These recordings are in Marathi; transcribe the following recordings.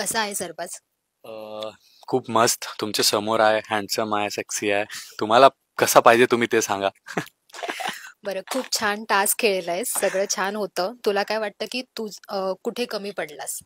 कसा आहे सरबाज? अ, खूप मस्त तुमच्या समोर आहे, हँडसम आहे, सेक्सी आहे. तुम्हाला कसा पाहिजे तुम्ही ते सांगा. बरं, खूप छान टास्क खेळलायस, सगळं छान होतं. तुला काय वाटतं की तू कुठे कमी पडलास?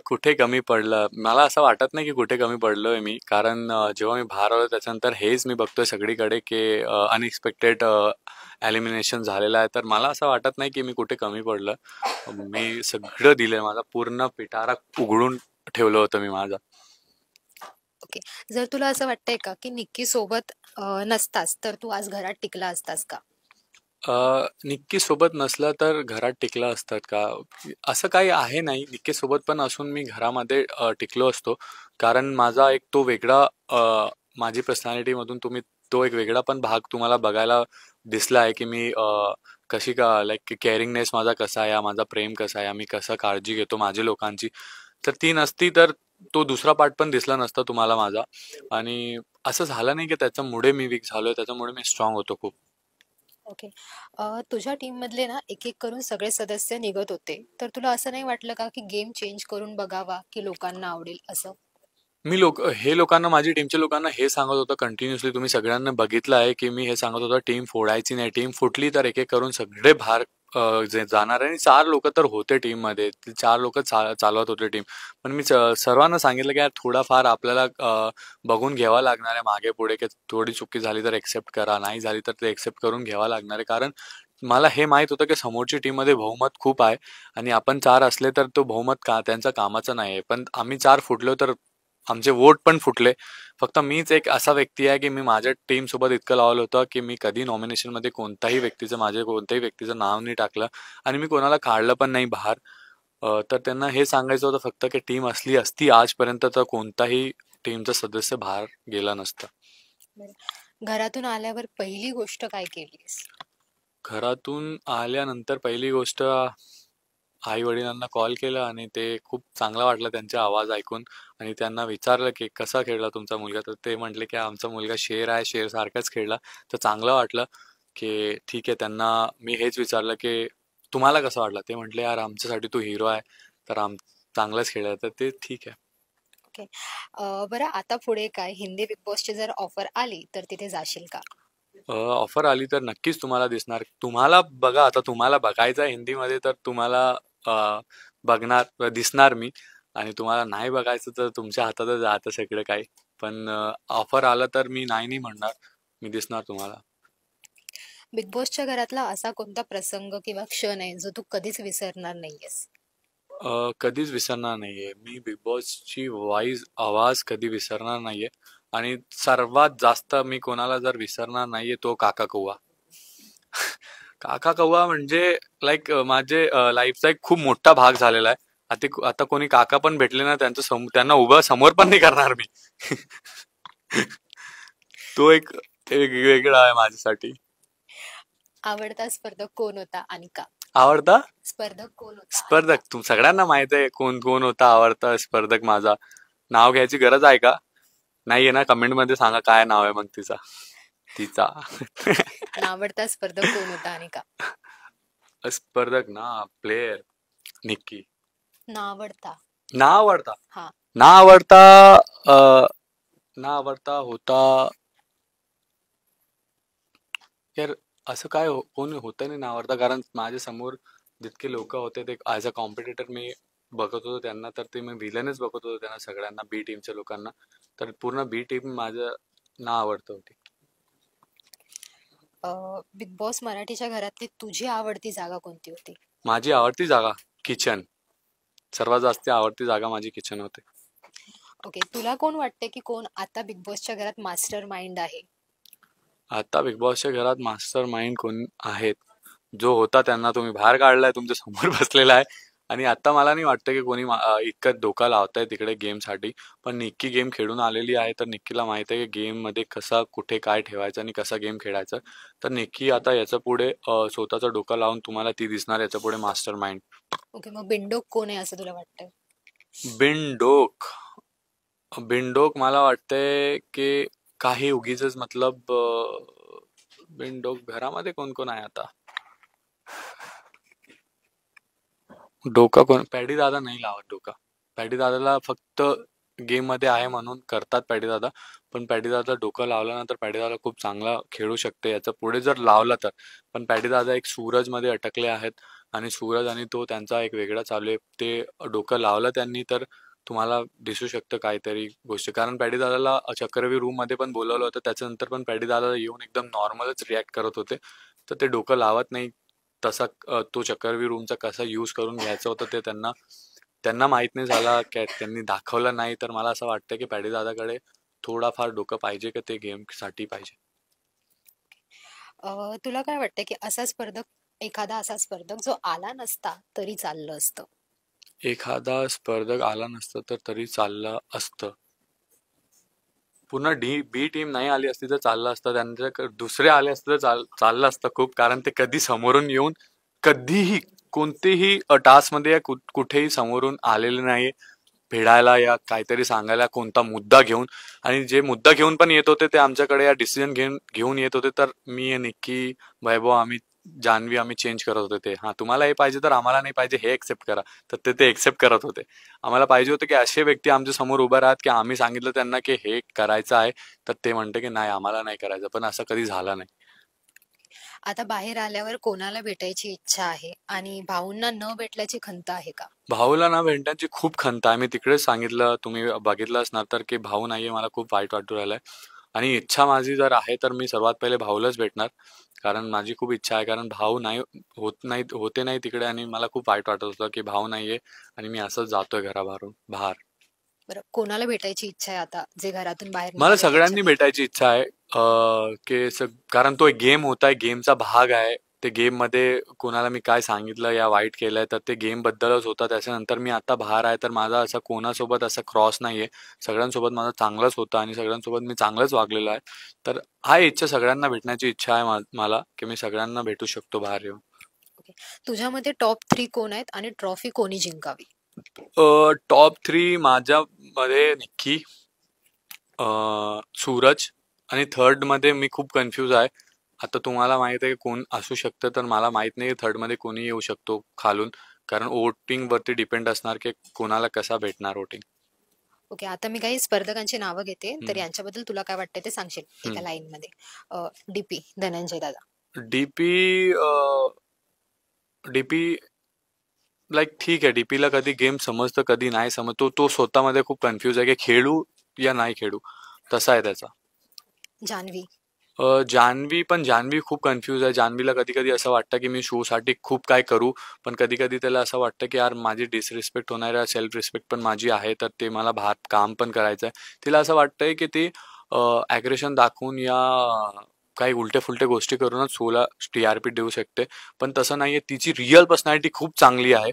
कुठे कमी पडलं? मला असं वाटत नाही की कुठे कमी पडलोय मी. कारण जेव्हा मी बाहेर आलो त्याच्यानंतर हेच मी बघतोय सगळीकडे की अनएक्सपेक्टेड एलिमिनेशन झालेलं आहे. तर मला असं वाटत नाही की मी कुठे कमी पडलं. मी सगळं दिलंय. माझा पूर्ण पिटारा उघडून ठेवलं होतं मी माझा. ओके. जर तुला असं वाटतंय का की निक्की सोबत नसतास तर तू आज घरात टिकला असतास का? निक्की सोबत नसलं तर घरात टिकलं असतात का? असं काही आहे नाही. निक्की सोबत पण असून मी घरामध्ये टिकलो असतो. कारण माझा एक तो वेगळा माझी पर्सनॅलिटीमधून तुम्ही तो एक वेगळा पण भाग तुम्हाला बघायला दिसला आहे, की मी कशी का लाइक केअरिंगनेस माझा कसा आहे, माझा प्रेम कसा आहे, मी कसं काळजी घेतो माझ्या लोकांची. तर ती नसती तर तो दुसरा पार्ट पण दिसला नसता तुम्हाला माझा. आणि असं झालं नाही की त्याच्यामुळे मी वीक झालोय, त्याच्यामुळे मी स्ट्राँग होतो खूप. ओके. तुझ्या टीम मधले ना एक एक करून सगळे सदस्य निघत होते, तर तुला असं नाही वाटलं का की गेम चेंज करून बघावा की लोकांना आवडेल असं? हे लोकांना माझी टीमच्या लोकांना हे सांगत होतं कंटिन्युअसली. तुम्ही सगळ्यांना बघितलं आहे की मी हे सांगत होतो टीम फोडायची नाही. टीम फुटली तर एक एक करून सगळे बाहेर जे जाणार आहे. आणि 4 लोक तर होते टीममध्ये. ते 4 लोक चालवत होते टीम. पण मी सर्वांना सांगितलं की यार थोडाफार आपल्याला बघून घ्यावा लागणार आहे मागे पुढे, की थोडी चुकी झाली तर एक्सेप्ट करा, नाही झाली तर ते एक्सेप्ट करून घ्यावा लागणार आहे. कारण मला हे माहित होतं की समोरची टीममध्ये बहुमत खूप आहे आणि आपण 4 असले तर तो बहुमत त्यांच्या कामाचं नाही आहे. पण आम्ही 4 फुटलो तर आमचे वोट पण फुटले. फक्त मीच एक असा व्यक्ती आहे की मी माझ्या टीम सोबत इतकं लावलं होतं की मी कधी नॉमिनेशनमध्ये माझ्या कोणत्याही व्यक्तीचं नाव नाही टाकलं आणि मी कोणाला काढलं पण नाही बाहेर. तर त्यांना हे सांगायचं होतं फक्त की टीम असली असती आजपर्यंत तर कोणताही टीमचा सदस्य बाहेर गेला नसता. बरं. घरातून आल्यावर पहिली गोष्ट काय केलीस? घरातून आल्यानंतर पहिली गोष्ट आई-वडिलांना कॉल केला आणि ते खूप चांगला वाटला त्यांचा आवाज ऐकून. आणि त्यांना विचारलं की कसा खेळला तुमचा मुलगा, तर ते म्हटले की आमचा मुलगा शेर आहे, शेर सारखाच खेळला. तर चांगलं वाटलं की ठीक आहे. त्यांना मी हेच विचारलं की तुम्हाला कसं वाटलं, ते म्हटले यार आमच्यासाठी तू हिरो आहे, तर चांगलंच खेळला, तर ते ठीक आहे. ओके. बरं, आता पुढे काय? हिंदी बिग बॉसची जर ऑफर आली तर तिथे जाशील का? ऑफर आली तर नक्कीच तुम्हाला दिसणार. तुम्हाला बघा, आता तुम्हाला बघायचं आहे हिंदीमध्ये तर तुम्हाला दिसणार मी. आणि तुम्हाला नाही बघायचं तर तुमच्या हातातच आहे आता सगळं काही. पण ऑफर आलं तर मी नाही नाही म्हणणार. मी दिसणार तुम्हाला. बिग बॉसच्या घरातला असा कोणता प्रसंग किंवा क्षण आहे जो तू कधीच विसरणार नाहीयेस? कधीच विसरणार नाहीये. मी बिग बॉसची आवाज कधी विसरणार नाहीये. आणि सर्वात जास्त मी कोणाला जर विसरणार नाहीये तो काका कौवा. काका कौवा म्हणजे लाईक माझे लाईफचा एक खूप मोठा भाग झालेला आहे. आता कोणी काका पण भेटले ना त्यांना उभं समोर पण नाही करणार मी. तो एक वेगळा आहे माझ्यासाठी. आवडता स्पर्धक कोण होता आणि का? आवडता स्पर्धक कोण होता आणि का? स्पर्धक सगळ्यांना माहित आहे कोण कोण होता आवडता स्पर्धक माझा. नाव घ्यायची गरज आहे का? नाहीये ना? कमेंट मध्ये सांगा काय नाव आहे मग तिचा. तिचा आवडता स्पर्धक कोण होता आणि का? स्पर्धक ना, प्लेयर निक्की. ना आवडता. ना आवडता हा. ना आवडता अ, ना आवडता होता. यार असं काय कोण होतं नाही ना आवडता. कारण माझ्या समोर जितके लोक होते ते ॲज अ कॉम्पिटिटर मी बघत होतो त्यांना. तर ते मी विलनच बघत होतो त्यांना सगळ्यांना, बी टीमच्या लोकांना. तर पूर्ण बी टीम माझं ना आवडतं होती. बिग बॉस मराठीच्या घरातली तुझी आवडती जागा कोणती होती? माझी आवडती जागा किचन. सर्वात जास्त आवडती जागा माझी किचन होते. ओके. तुला कोण वाटते की कोण आता बिग बॉसच्या घरात मास्टर माइंड आहे? आता बिग बॉसच्या घरात मास्टर माइंड कोण आहेत? जो होता त्यांना तुम्ही बाहेर काढलाय, तुमच्या समोर बसलेला आहे. आणि आता मला नाही वाटतं की कोणी इतकं डोका लावतंय तिकडे गेमसाठी. पण निक्की गेम खेळून आलेली आहे तर निक्कीला माहित आहे की गेममध्ये कसा कुठे काय ठेवायचं आणि कसा गेम खेळायचा. तर निक्की आता याच्या पुढे स्वतःचा डोका लावून तुम्हाला ती दिसणार याच्या पुढे मास्टर माइंड. ओके. मग बिंडोक कोण आहे असं तुला वाटतं? बिनडोक बिनडोक मला वाटतंय की काही उगीचच मतलब बिनडोक घरामध्ये कोण कोण आहे आता? डोका कोण? पॅडी दादा नाही लावत डोका. पॅडी दादाला फक्त गेममध्ये आहे म्हणून करतात पॅडी दादा. पण पॅडी दादा डोकं लावलं ना तर पॅडी दादा खूप चांगला खेळू शकते. याच्या पुढे जर लावला तर. पण पॅडी दादा एक सूरजमध्ये अटकले आहेत आणि सूरज आणि तो त्यांचा एक वेगळा चालू आहे. ते डोकं लावलं त्यांनी तर तुम्हाला दिसू शकतं काहीतरी गोष्टी. कारण पॅडी दादाला चक्रव्यूह रूममध्ये पण बोलावलं होतं. त्याच्यानंतर पण पॅडी दादा येऊन एकदम नॉर्मलच रिॲक्ट करत होते. तर ते डोकं लावत नाही. तसा तो चक्रव्यूह रूमचा कसा यूज करून घ्यायचा होता ते त्यांना त्यांना माहित नाही झाला. त्यांनी दाखवलं नाही. तर मला असं वाटतं की पॅडी दादाकडे थोडाफार डोकं पाहिजे की ते गेमसाठी पाहिजे. तुला काय वाटतं की एखादा असा स्पर्धक जो आला नसता तरी चाललं असतं? एखादा स्पर्धक आला नसता तर तरी चाललं असतं. पुन्हा बी टीम नाही आली असती तर चाललं असतं. त्यांच्या दुसरे आले असते तर चाललं असतं खूप. कारण ते कधी समोरून येऊन कधीही कोणतेही टास्कमध्ये या कुठेही समोरून आलेले नाही भिडायला या काहीतरी सांगायला कोणता मुद्दा घेऊन. आणि जे मुद्दा घेऊन पण येत होते ते आमच्याकडे या डिसिजन घेऊन येत होते. तर मी, निक्की, वैभव, जान्हवी आम्ही चेंज करत होते ते. हा तुम्हाला हे पाहिजे तर आम्हाला नाही पाहिजे हे एक्सेप्ट करा. तर ते एक्सेप्ट करत होते. आम्हाला पाहिजे होतं की असे व्यक्ती आमच्या समोर उभे राहत की आम्ही सांगितलं त्यांना की हे करायचं आहे तर ते म्हणते की नाही आम्हाला नाही करायचं. पण असं कधी झालं नाही. आता बाहेर आल्यावर कोणाला भेटायची इच्छा आहे आणि भाऊंना न भेटल्याची खंत आहे का? भाऊला ना भेटण्याची खूप खंत आहे. मी तिकडेच सांगितलं तुम्ही बघितलं असणार तर की भाऊ नाहीये मला खूप वाईट वाटू राहिलंय. आणि इच्छा माझी जर आहे तर मी सर्वात पहिले भाऊलाच भेटणार. कारण माझी खूप इच्छा आहे. कारण भाऊ नाही होते नाही तिकडे आणि मला खूप वाईट वाटत होतं की भाऊ नाहीये आणि मी असंच जातोय घराबाहेरून बाहेर. बरं, कोणाला भेटायची इच्छा आहे आता जे घरातून बाहेर मला निघाले सगळ्यांनी त्यांच्यापैकी? भेटायची इच्छा आहे. कारण तो एक गेम होता, गेमचा भाग आहे. ते गेम मध्ये कोणाला मी काय सांगितलं या वाईट केलंय तर ते गेम बद्दलच होता. त्याच्यानंतर मी आता बाहेर आहे तर माझा असा कोणासोबत असा क्रॉस नाहीये. सगळ्यांसोबत माझा चांगलाच होता आणि सगळ्यांसोबत मी चांगलंच वागलेलो आहे. तर आहे इच्छा सगळ्यांना भेटण्याची इच्छा आहे मला की मी सगळ्यांना भेटू शकतो बाहेर येऊन. ओके. तुझ्या मते टॉप 3 कोण आहेत आणि ट्रॉफी कोणी जिंकावी? टॉप 3 माझ्यामध्ये निक्की, सूरज आणि थर्ड मध्ये मी खूप कन्फ्यूज आहे. आता तुम्हाला माहित आहे कोण असू शकतं तर मला माहित नाही थर्ड मध्ये कोणी येऊ शकतो खालून. कारण वोटिंग वरती डिपेंड असणार की कोणाला कसा भेटणार वोटिंग. ओके. आता मी काही स्पर्धकांची नावं घेते तर यांच्याबद्दल तुला काय वाटतं ते सांगशील एका लाईन मध्ये. डीपी धनंजय दादा. डीपी डीपी लाईक ठीक आहे. डीपीला कधी गेम समजतं कधी नाही समजतो. तो स्वतःमध्ये खूप कन्फ्यूज आहे की खेळू या नाही खेळू. तसा आहे त्याचा. जान्हवी. जान्हवी खूप कन्फ्यूज आहे. जान्हवीला कधी कधी असं वाटतं की मी शो साठी खूप काय करू. पण कधी कधी त्याला असं वाटतं की यार माझी डिसरिस्पेक्ट होणार आहे. सेल्फ रिस्पेक्ट पण माझी आहे तर ते मला बाहेर काम पण करायचं आहे. तिला असं वाटतंय की ती ॲग्रेशन दाखवून या काही उलटे फुलटे गोष्टी करूनच शोला टीआरपी देऊ शकते. पण तसं नाहीये. तिची रिअल पर्सनॅलिटी खूप चांगली आहे.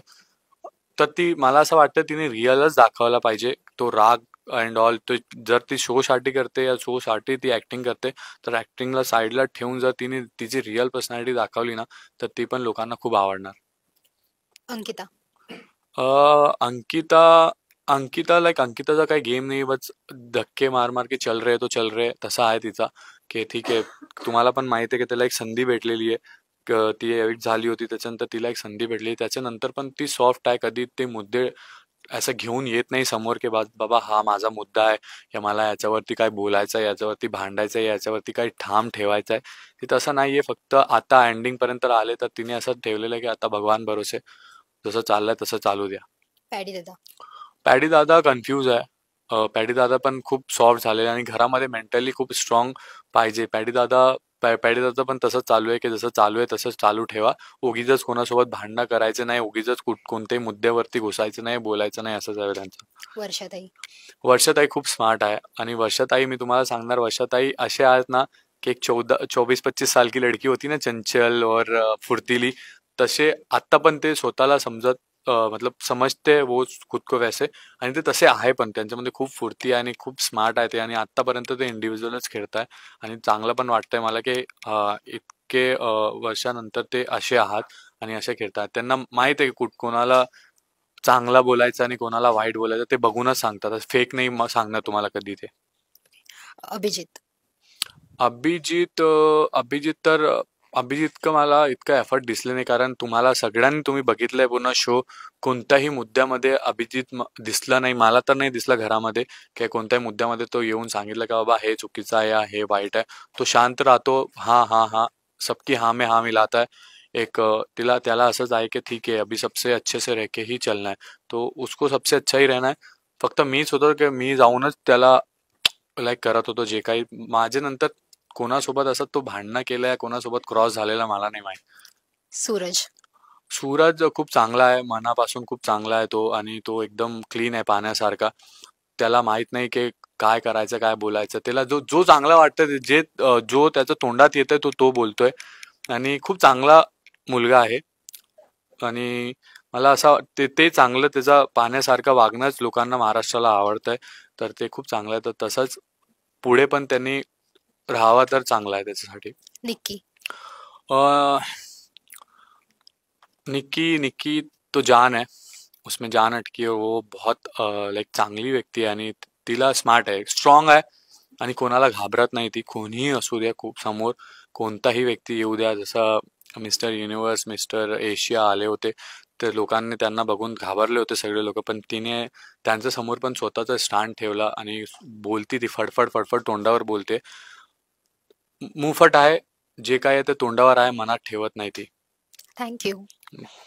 तर ती मला असं वाटतं तिने रिअलच दाखवायला पाहिजे. तो राग अँड ऑल तो जर ती शो साठी करते या शो साठी ती ऍक्टिंग करते तर ऍक्टिंगला साईडला ठेवून जर तिने तिची रिअल पर्सनॅलिटी दाखवली ना तर ती पण लोकांना खूप आवडणार. अंकिता. अंकिता अंकिता लाईक अंकिताचा काही गेम नाही. बस धक्के मार मार के चल रहे तो चल रहे तसा आहे तिचा. की ठीक आहे. तुम्हाला पण माहिती आहे की त्याला एक संधी भेटलेली आहे. ती एविक्ट झाली होती त्याच्यानंतर तिला एक संधी भेटली. त्याच्यानंतर पण ती सॉफ्ट आहे. कधी ते मुद्दे असं घेऊन येत नाही समोर की बाबा हा माझा मुद्दा आहे या मला याच्यावरती काय बोलायचं आहे, याच्यावरती भांडायचं आहे, याच्यावरती काही ठाम ठेवायचं आहे. ती तसं नाहीये. फक्त आता एंडिंग पर्यंत आले तर तिने असं ठेवलेलं आहे की आता भगवान भरोसे जसं चाललंय तसं चालू द्या. पॅडी दादा. पॅडी दादा कन्फ्यूज आहे. पॅडी दादा पण खूप सॉफ्ट झालेला आणि घरामध्ये मेंटली खूप स्ट्रॉंग पाहिजे. पॅडी दादा पण तसंच चालू आहे की जसं चालू आहे तसंच चालू ठेवा. उगीचच कोणासोबत भांडणं करायचं नाही. उगीचच कोणत्याही मुद्द्यावरती घुसायचं नाही, बोलायचं नाही असंच आहे त्यांचं. वर्षाताई. वर्षाताई खूप स्मार्ट आहे आणि वर्षाताई मी तुम्हाला सांगणार वर्षाताई असे आहेत ना की एक 24-25 साल की लड़की होती ना चंचल और फुर्तीली. तसे आता पण ते स्वतःला मतलब समजते वो खुद को वैसे. आणि ते तसे आहे पण त्यांच्यामध्ये खूप फुर्ती आहे आणि खूप स्मार्ट आहे ते आणि आतापर्यंत ते इंडिव्हिज्युअलच खेळताय आणि चांगलं पण वाटतंय मला की इतके वर्षानंतर ते असे आहात आणि असे खेळतात. त्यांना माहित आहे की कोणाला चांगला बोलायचं आणि कोणाला वाईट बोलायचं ते बघूनच सांगतात. फेक नाही सांगणार तुम्हाला कधी ते. अभिजित. अभिजित तर अभिजित मला इतका एफर्ट दिसले नाही, कारण तुम्हाला सगळ्यांनी तुम्ही बघितलंय पूर्ण शो. कोणत्याही मुद्द्यामध्ये अभिजित दिसला नाही, मला तर नाही दिसला घरामध्ये की कोणत्याही मुद्द्यामध्ये तो येऊन सांगितलं का बाबा हे चुकीचं आहे या हे वाईट आहे. तो शांत राहतो. हाँ हाँ हाँ, सबकी हाँ में हाँ मिलाता है. एक त्याला असंच आहे की ठीक आहे, अभी सबसे अच्छे से रह के ही चलना है. तो उसको सबसे अच्छा ही रहना है. फक्त मीच होतो की मी जाऊनच त्याला लाईक करत होतो जे काही. माझ्या नंतर कोणासोबत असं तो भांडणं केलंय, कोणासोबत क्रॉस झालेला मला नाही माहित. सूरज. सूरज खूप चांगला आहे, मनापासून खूप चांगला आहे तो, आणि तो एकदम क्लीन आहे पाण्यासारखा. त्याला माहित नाही की काय करायचं काय बोलायचं. त्याला जो जो चांगला वाटतं जे जो त्याच्या तोंडात येतंय तो तो बोलतोय. आणि खूप चांगला मुलगा आहे. आणि मला असं ते चांगलं त्याचा पाण्यासारखं वागणंच लोकांना महाराष्ट्राला आवडतंय. तर ते खूप चांगलं आहे. तर तसंच पुढे पण त्यांनी राहावा तर चांगला आहे त्याच्यासाठी. निक्की. अ, निक्की निक्की तो जान है. उसमें जान अटकी है. वो बहुत लाईक चांगली व्यक्ती आहे आणि तिला स्मार्ट आहे, स्ट्रॉंग आहे, आणि कोणाला घाबरत नाही ती. कोणीही असू द्या, खूप समोर कोणताही व्यक्ती येऊ द्या. जसं मिस्टर युनिव्हर्स, मिस्टर एशिया आले होते तर लोकांनी त्यांना बघून घाबरले होते सगळे लोक, पण तिने त्यांच्या समोर पण स्वतःचा स्टँड ठेवला आणि बोलती ती फडफड फडफड तोंडावर बोलते. मुंहफट आहे, जे काय आहे ते तोंडावर आहे, मनात ठेवत नाही ती. Thank you.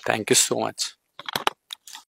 Thank you so much.